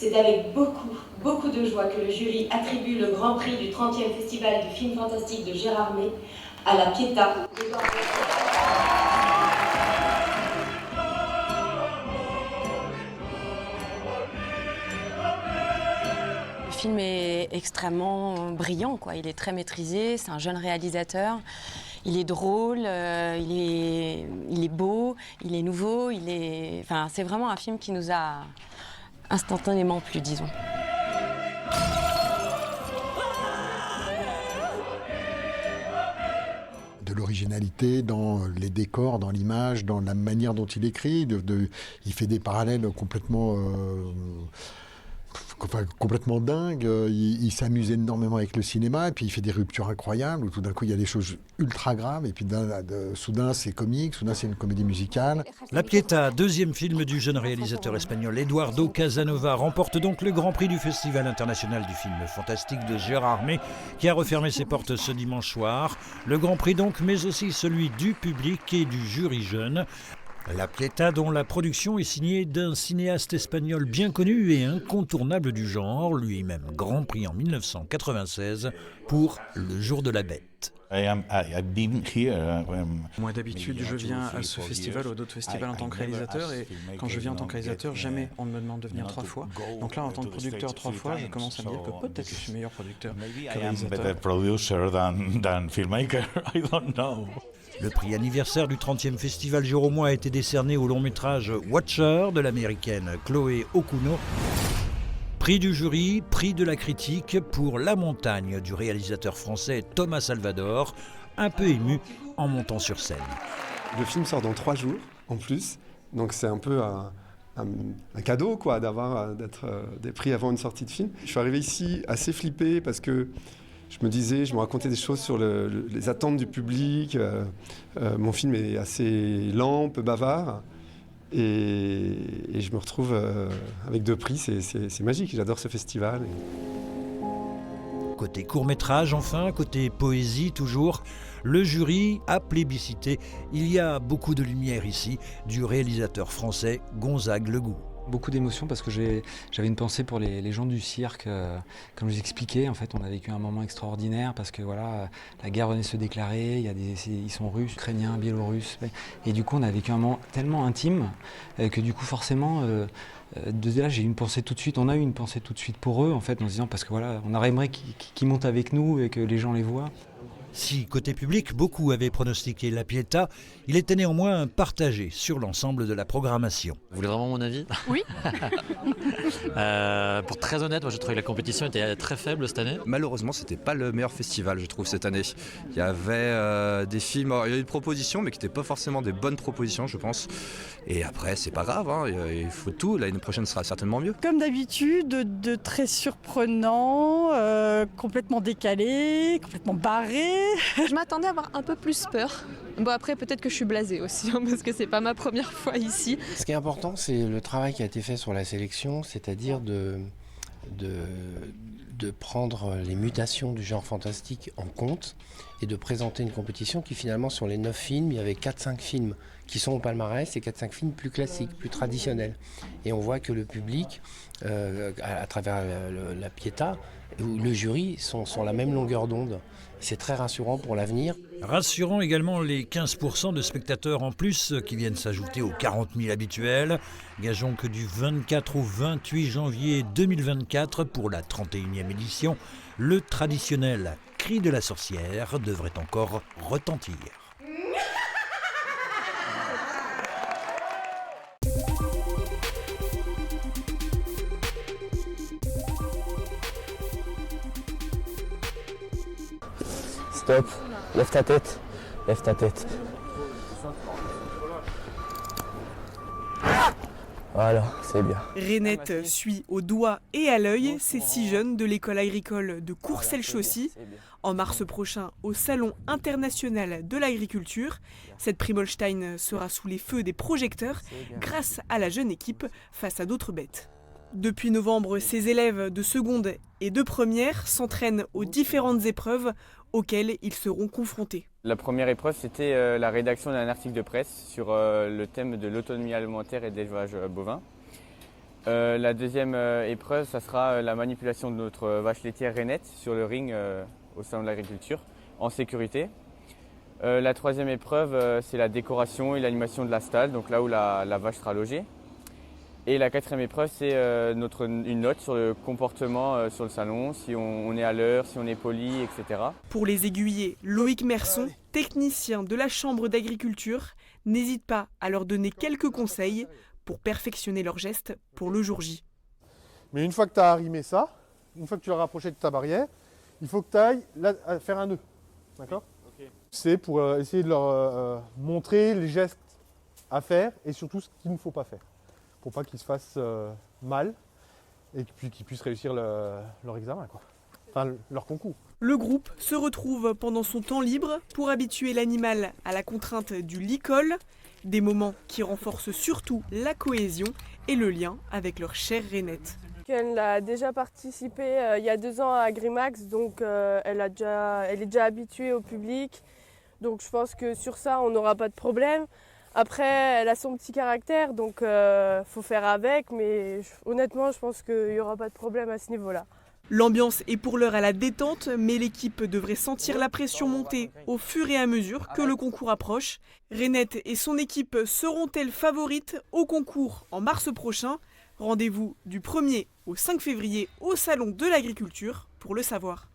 C'est avec beaucoup de joie que le jury attribue le Grand Prix du 30e Festival du film fantastique de Gérard May à La Pietà. Le film est extrêmement brillant, quoi. Il est très maîtrisé, c'est un jeune réalisateur. Il est drôle, il est beau, il est nouveau, Enfin, c'est vraiment un film qui nous a instantanément plu, disons. De l'originalité dans les décors, dans l'image, dans la manière dont il écrit. Il fait des parallèles complètement dingues. Il s'amuse énormément avec le cinéma, et puis il fait des ruptures incroyables, où tout d'un coup il y a des choses ultra graves, et puis soudain c'est comique, soudain c'est une comédie musicale. La Pietà, deuxième film du jeune réalisateur espagnol Eduardo Casanova, remporte donc le Grand Prix du Festival international du film fantastique de Gérard May, qui a refermé ses portes ce dimanche soir. Le Grand Prix donc, mais aussi celui du public et du jury jeune. La Pietà, dont la production est signée d'un cinéaste espagnol bien connu et incontournable du genre, lui-même Grand Prix en 1996 pour Le Jour de la Bête. Moi d'habitude je viens à ce festival ou à d'autres festivals en tant que réalisateur, et quand je viens en tant que réalisateur, jamais on ne me demande de venir 3 fois. Donc là en tant que producteur 3 fois, je commence à me dire que peut-être que je suis meilleur producteur que réalisateur. Le prix anniversaire du 30e Festival Jérômois a été décerné au long métrage Watcher de l'américaine Chloé Okuno. Prix du jury, prix de la critique pour La Montagne du réalisateur français Thomas Salvador, un peu ému en montant sur scène. Le film sort dans 3 jours en plus, donc c'est un peu un cadeau quoi, d'être des prix avant une sortie de film. Je suis arrivé ici assez flippé parce que je me racontais des choses sur les attentes du public. Mon film est assez lent, peu bavard. Et je me retrouve avec 2 prix, c'est magique, j'adore ce festival. Côté court-métrage enfin, côté poésie toujours, le jury a plébiscité. Il y a beaucoup de lumière ici du réalisateur français Gonzague Legout. Beaucoup d'émotions parce que j'avais une pensée pour les gens du cirque. Comme je vous expliquais, en fait, on a vécu un moment extraordinaire parce que voilà, la guerre venait de se déclarer, ils sont russes, ukrainiens, biélorusses. Et du coup, on a vécu un moment tellement intime que du coup, forcément, de là, j'ai eu une pensée tout de suite. On a eu une pensée tout de suite pour eux, en fait, en se disant parce que voilà, on aurait aimé qu'ils montent avec nous et que les gens les voient. Si, côté public, beaucoup avaient pronostiqué La Pietà, il était néanmoins partagé sur l'ensemble de la programmation. Vous voulez vraiment mon avis ? Oui. Pour très honnête, moi j'ai trouvé que la compétition était très faible cette année. Malheureusement, c'était pas le meilleur festival, je trouve, cette année. Il y avait des films, il y a eu des propositions, mais qui n'étaient pas forcément des bonnes propositions, je pense. Et après, c'est pas grave, hein, il faut tout. L'année prochaine sera certainement mieux. Comme d'habitude, de très surprenant, complètement décalé, complètement barré. Je m'attendais à avoir un peu plus peur. Bon après peut-être que je suis blasée aussi hein, parce que c'est pas ma première fois ici. Ce qui est important c'est le travail qui a été fait sur la sélection, c'est-à-dire de prendre les mutations du genre fantastique en compte et de présenter une compétition qui finalement sur les 9 films, il y avait 4-5 films qui sont au palmarès et 4-5 films plus classiques, plus traditionnels. Et on voit que le public, à travers la Pietà, ou le jury sont la même longueur d'onde. C'est très rassurant pour l'avenir. Rassurant également les 15% de spectateurs en plus qui viennent s'ajouter aux 40 000 habituels. Gageons que du 24 au 28 janvier 2024, pour la 31e édition, le traditionnel cri de la sorcière devrait encore retentir. Stop, lève ta tête, lève ta tête. Voilà, c'est bien. Renette suit au doigt et à l'œil ces 6 jeunes de l'école agricole de Courcelles-Chaussy. En mars prochain, au Salon international de l'agriculture, cette Primolstein sera sous les feux des projecteurs grâce à la jeune équipe face à d'autres bêtes. Depuis novembre, ces élèves de seconde et de première s'entraînent aux différentes épreuves auxquelles ils seront confrontés. La première épreuve, c'était la rédaction d'un article de presse sur le thème de l'autonomie alimentaire et de l'élevage bovin. La deuxième épreuve, ça sera la manipulation de notre vache laitière Rainette sur le ring au salon de l'agriculture en sécurité. La troisième épreuve, c'est la décoration et l'animation de la stalle, donc là où la vache sera logée. Et la quatrième épreuve, c'est une note sur le comportement sur le salon, si on est à l'heure, si on est poli, etc. Pour les aiguiller, Loïc Merson, technicien de la Chambre d'agriculture, n'hésite pas à leur donner quelques conseils pour perfectionner leurs gestes pour le jour J. Mais une fois que tu as arrimé ça, une fois que tu l'as rapproché de ta barrière, il faut que tu ailles faire un nœud. D'accord ? Okay. C'est pour essayer de leur montrer les gestes à faire et surtout ce qu'il ne faut pas faire. Pour pas qu'ils se fassent mal et puis qu'ils puissent réussir leur examen, quoi. Enfin, leur concours. Le groupe se retrouve pendant son temps libre pour habituer l'animal à la contrainte du lit-colle, des moments qui renforcent surtout la cohésion et le lien avec leur chère Rainette. Elle a déjà participé il y a 2 ans à Agrimax, donc elle est déjà habituée au public. Donc je pense que sur ça, on n'aura pas de problème. Après, elle a son petit caractère, donc faut faire avec, mais honnêtement, je pense qu'il n'y aura pas de problème à ce niveau-là. L'ambiance est pour l'heure à la détente, mais l'équipe devrait sentir la pression monter au fur et à mesure que le concours approche. Rainette et son équipe seront-elles favorites au concours en mars prochain? Rendez-vous du 1er au 5 février au Salon de l'Agriculture pour le savoir.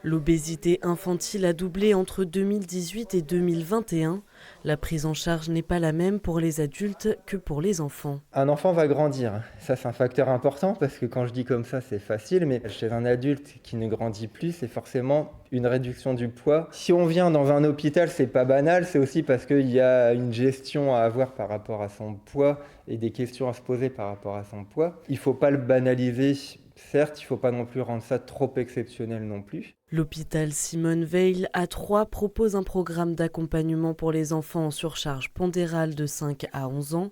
L'obésité infantile a doublé entre 2018 et 2021. La prise en charge n'est pas la même pour les adultes que pour les enfants. Un enfant va grandir, ça c'est un facteur important parce que quand je dis comme ça c'est facile, mais chez un adulte qui ne grandit plus c'est forcément une réduction du poids. Si on vient dans un hôpital c'est pas banal, c'est aussi parce qu'il y a une gestion à avoir par rapport à son poids et des questions à se poser par rapport à son poids. Il ne faut pas le banaliser. Certes, il ne faut pas non plus rendre ça trop exceptionnel non plus. L'hôpital Simone Veil à Troyes propose un programme d'accompagnement pour les enfants en surcharge pondérale de 5 à 11 ans.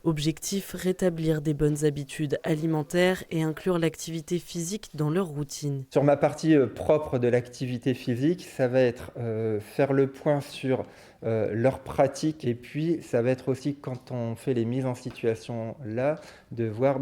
Objectif, rétablir des bonnes habitudes alimentaires et inclure l'activité physique dans leur routine. Sur ma partie propre de l'activité physique, ça va être faire le point sur leur pratique et puis ça va être aussi quand on fait les mises en situation là, de voir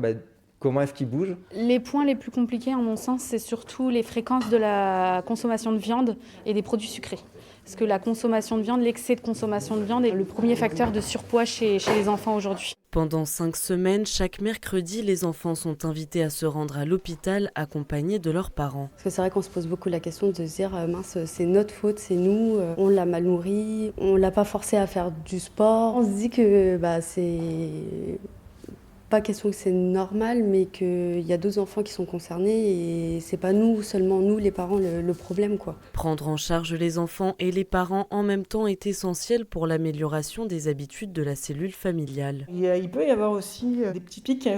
comment est-ce qu'ils bougent. Les points les plus compliqués, en mon sens, c'est surtout les fréquences de la consommation de viande et des produits sucrés. Parce que la consommation de viande, l'excès de consommation de viande est le premier facteur de surpoids chez les enfants aujourd'hui. Pendant 5 semaines, chaque mercredi, les enfants sont invités à se rendre à l'hôpital accompagnés de leurs parents. Parce que c'est vrai qu'on se pose beaucoup la question de se dire mince, c'est notre faute, c'est nous, on l'a mal nourri, on l'a pas forcé à faire du sport. On se dit que c'est pas question que c'est normal, mais qu'il y a 2 enfants qui sont concernés et c'est pas nous, seulement nous, les parents, le problème, quoi. Prendre en charge les enfants et les parents en même temps est essentiel pour l'amélioration des habitudes de la cellule familiale. Il peut y avoir aussi des petits pics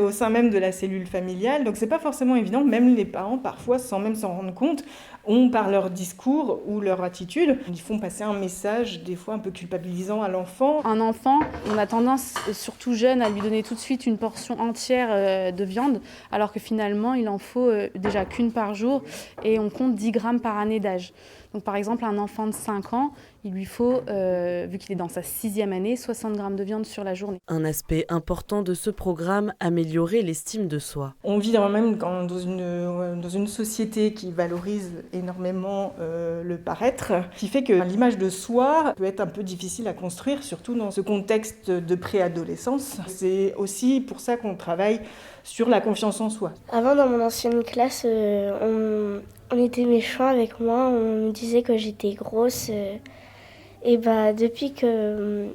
au sein même de la cellule familiale, donc c'est pas forcément évident, même les parents, parfois, sans même s'en rendre compte, ont par leur discours ou leur attitude, ils font passer un message des fois un peu culpabilisant à l'enfant. Un enfant, on a tendance, surtout jeune, à lui donner tout de suite une portion entière de viande, alors que finalement il en faut déjà qu'une par jour et on compte 10 grammes par année d'âge. Donc par exemple un enfant de 5 ans, il lui faut, vu qu'il est dans sa 6e année, 60 grammes de viande sur la journée. Un aspect important de ce programme, améliorer l'estime de soi. On vit même dans une société qui valorise énormément le paraître, qui fait que l'image de soi peut être un peu difficile à construire, surtout dans ce contexte de préadolescence. C'est aussi pour ça qu'on travaille sur la confiance en soi. Avant, dans mon ancienne classe, on était méchants avec moi, on me disait que j'étais grosse. Et depuis que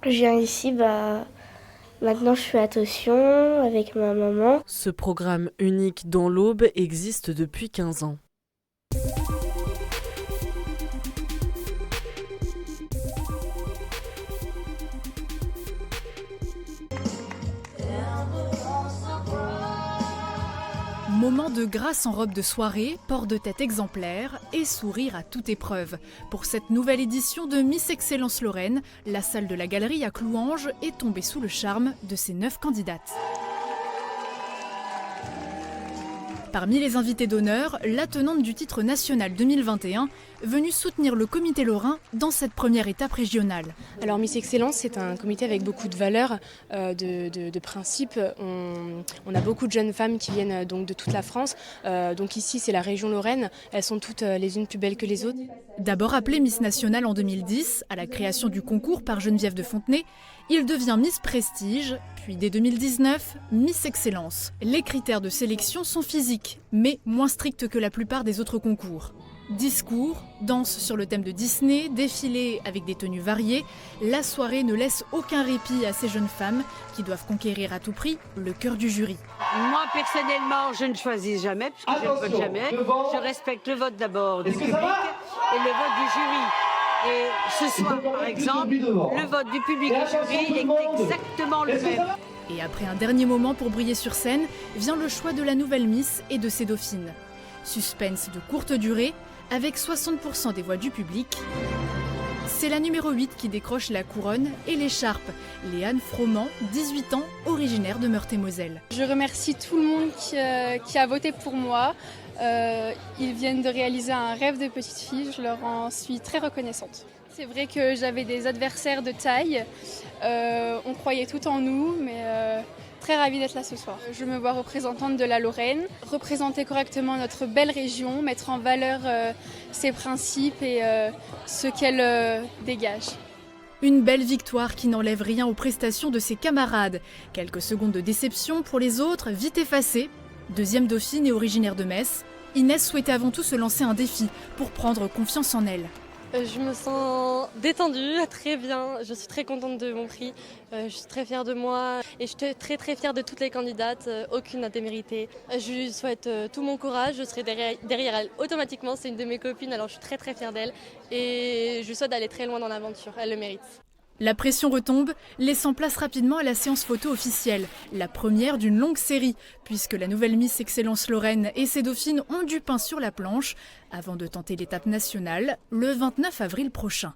je viens ici, maintenant je fais attention avec ma maman. Ce programme unique dans l'Aube existe depuis 15 ans. Moment de grâce en robe de soirée, port de tête exemplaire et sourire à toute épreuve. Pour cette nouvelle édition de Miss Excellence Lorraine, la salle de la Galerie à Clouange est tombée sous le charme de ses 9 candidates. Parmi les invités d'honneur, la tenante du titre national 2021, venue soutenir le comité lorrain dans cette première étape régionale. Alors Miss Excellence, c'est un comité avec beaucoup de valeurs, de principes. On a beaucoup de jeunes femmes qui viennent donc de toute la France. Donc ici, c'est la région Lorraine. Elles sont toutes les unes plus belles que les autres. D'abord appelé Miss Nationale en 2010, à la création du concours par Geneviève de Fontenay, il devient Miss Prestige, puis dès 2019, Miss Excellence. Les critères de sélection sont physiques, mais moins stricts que la plupart des autres concours. Discours, danse sur le thème de Disney, défilé avec des tenues variées, la soirée ne laisse aucun répit à ces jeunes femmes qui doivent conquérir à tout prix le cœur du jury. Moi personnellement, je ne choisis jamais, parce que je ne vote jamais. Je respecte le vote d'abord du public et le vote du jury. Et ce soir, par exemple, le vote du public et du jury est exactement le même. Et après un dernier moment pour briller sur scène, vient le choix de la nouvelle Miss et de ses dauphines. Suspense de courte durée, avec 60% des voix du public. C'est la numéro 8 qui décroche la couronne et l'écharpe, Léane Froment, 18 ans, originaire de Meurthe-et-Moselle. Je remercie tout le monde qui a voté pour moi. Ils viennent de réaliser un rêve de petite fille, je leur en suis très reconnaissante. C'est vrai que j'avais des adversaires de taille, on croyait tout en nous, mais très ravie d'être là ce soir. Je me vois représentante de la Lorraine, représenter correctement notre belle région, mettre en valeur ses principes et ce qu'elle dégage. Une belle victoire qui n'enlève rien aux prestations de ses camarades. Quelques secondes de déception pour les autres, vite effacées. Deuxième dauphine et originaire de Metz, Inès souhaitait avant tout se lancer un défi pour prendre confiance en elle. Je me sens détendue, très bien, je suis très contente de mon prix, je suis très fière de moi et je suis très fière de toutes les candidates, aucune n'a démérité. Je lui souhaite tout mon courage, je serai derrière elle automatiquement, c'est une de mes copines alors je suis très fière d'elle et je lui souhaite d'aller très loin dans l'aventure, elle le mérite. La pression retombe, laissant place rapidement à la séance photo officielle, la première d'une longue série, puisque la nouvelle Miss Excellence Lorraine et ses dauphines ont du pain sur la planche, avant de tenter l'étape nationale le 29 avril prochain.